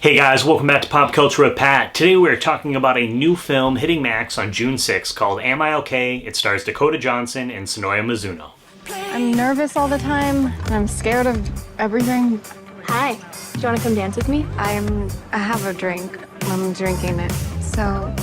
Hey guys, welcome back to Pop Culture with Pat. Today we're talking about a new film hitting Max on June 6th called Am I Okay? It stars Dakota Johnson and Sonoya Mizuno. I'm nervous all the time, and I'm scared of everything. Hi, do you want to come dance with me? I have a drink. I'm drinking it. So,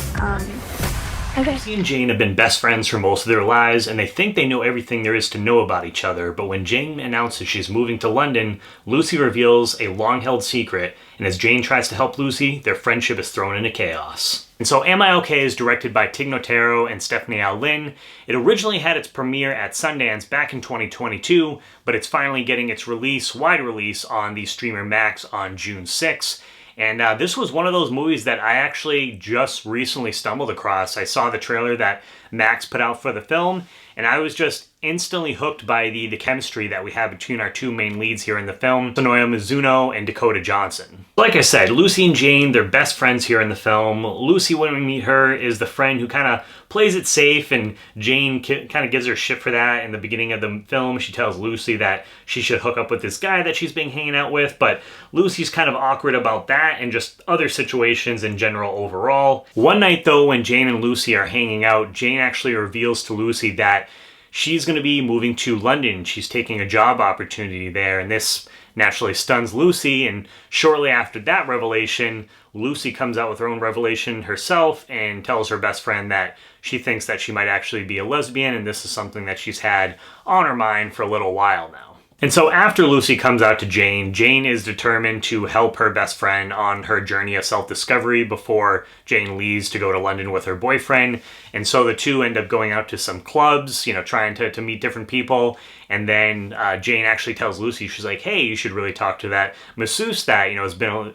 Okay. Lucy and Jane have been best friends for most of their lives, and they think they know everything there is to know about each other, but when Jane announces she's moving to London, Lucy reveals a long-held secret, and as Jane tries to help Lucy, their friendship is thrown into chaos. And so Am I Okay is directed by Notaro and Stephanie Allynne. It originally had its premiere at Sundance back in 2022, but it's finally getting its wide release on the streamer Max on June 6th. And this was one of those movies that I actually just recently stumbled across. I saw the trailer that Max put out for the film, and I was just instantly hooked by the chemistry that we have between our two main leads here in the film, Sonoya Mizuno and Dakota Johnson. Like I said, Lucy and Jane, they're best friends here in the film. Lucy, when we meet her, is the friend who kind of plays it safe, and Jane kind of gives her shit for that. In the beginning of the film, she tells Lucy that she should hook up with this guy that she's been hanging out with, but Lucy's kind of awkward about that and just other situations in general overall. One night though, when Jane and Lucy are hanging out, Jane actually reveals to Lucy that she's going to be moving to London. She's taking a job opportunity there, and this naturally stuns Lucy, and shortly after that revelation, Lucy comes out with her own revelation herself and tells her best friend that she thinks that she might actually be a lesbian, and this is something that she's had on her mind for a little while now. And so after Lucy comes out to Jane, Jane is determined to help her best friend on her journey of self-discovery before Jane leaves to go to London with her boyfriend. And so the two end up going out to some clubs, trying to meet different people. And then Jane actually tells Lucy, she's like, hey, you should really talk to that masseuse that, has been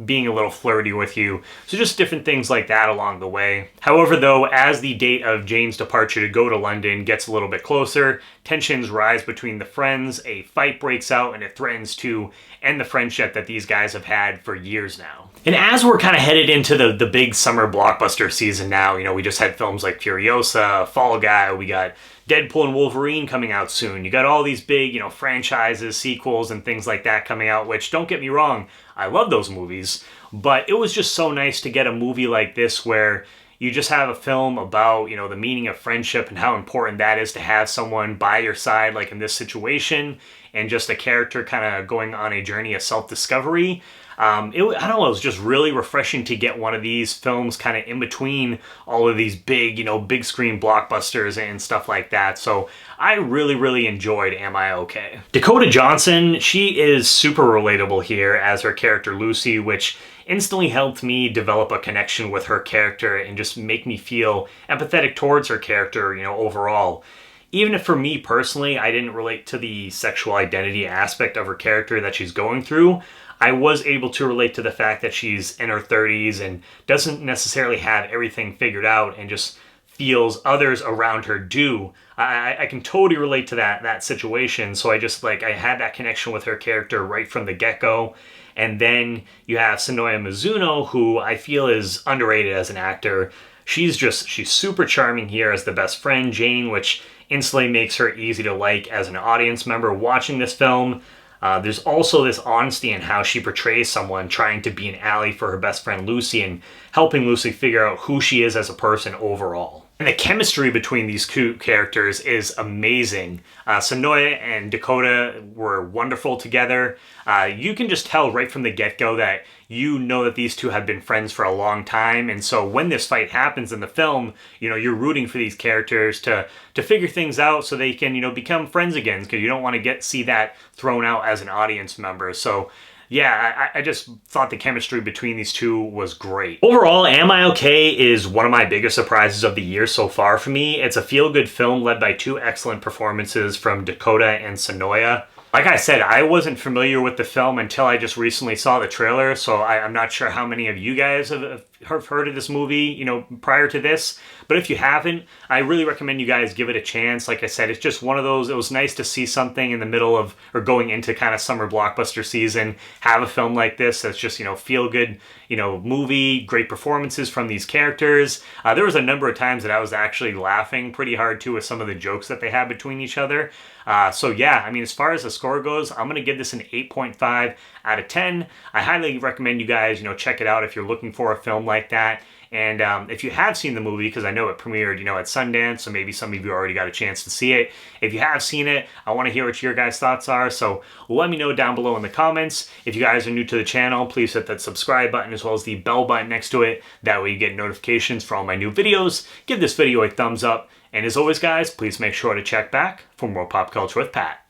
being a little flirty with you. So just different things like that along the way. However, though, as the date of Jane's departure to go to London gets a little bit closer, tensions rise between the friends, a fight breaks out, and it threatens to end the friendship that these guys have had for years now. And as we're kind of headed into the big summer blockbuster season now, we just had films like Furiosa, Fall Guy, we got Deadpool and Wolverine coming out soon. You got all these big, franchises, sequels, and things like that coming out, which, don't get me wrong, I love those movies, but it was just so nice to get a movie like this where you just have a film about, the meaning of friendship and how important that is to have someone by your side, like in this situation, and just a character kind of going on a journey of self-discovery. I don't know, it was just really refreshing to get one of these films kind of in between all of these big, big screen blockbusters and stuff like that. So I really, really enjoyed Am I Okay? Dakota Johnson, she is super relatable here as her character Lucy, which instantly helped me develop a connection with her character and just make me feel empathetic towards her character, overall. Even if for me personally, I didn't relate to the sexual identity aspect of her character that she's going through, I was able to relate to the fact that she's in her 30s and doesn't necessarily have everything figured out and just feels others around her do. I can totally relate to that situation. So I had that connection with her character right from the get-go. And then you have Sonoya Mizuno, who I feel is underrated as an actor. She's super charming here as the best friend, Jane, which instantly makes her easy to like as an audience member watching this film. There's also this honesty in how she portrays someone trying to be an ally for her best friend Lucy and helping Lucy figure out who she is as a person overall. And the chemistry between these two characters is amazing. Sonoya and Dakota were wonderful together. You can just tell right from the get-go that that these two have been friends for a long time, and so when this fight happens in the film, you're rooting for these characters to figure things out so they can, become friends again, because you don't want to see that thrown out as an audience member. So yeah, I just thought the chemistry between these two was great. Overall, Am I Okay is one of my biggest surprises of the year so far for me. It's a feel-good film led by two excellent performances from Dakota and Sonoya. Like I said, I wasn't familiar with the film until I just recently saw the trailer, so I'm not sure how many of you guys have heard of this movie, prior to this. But if you haven't, I really recommend you guys give it a chance. Like I said, it's just one of those, it was nice to see something in the middle of, or going into kind of summer blockbuster season, have a film like this that's just, feel good, movie, great performances from these characters. There was a number of times that I was actually laughing pretty hard too with some of the jokes that they had between each other. So yeah, as far as the score goes, I'm going to give this an 8.5 out of 10. I highly recommend you guys, check it out if you're looking for a film like that. And if you have seen the movie, because I know it premiered, at Sundance, so maybe some of you already got a chance to see it. If you have seen it, I want to hear what your guys' thoughts are, so let me know down below in the comments. If you guys are new to the channel, please hit that subscribe button as well as the bell button next to it. That way you get notifications for all my new videos. Give this video a thumbs up. And as always, guys, please make sure to check back for more Pop Culture with Pat.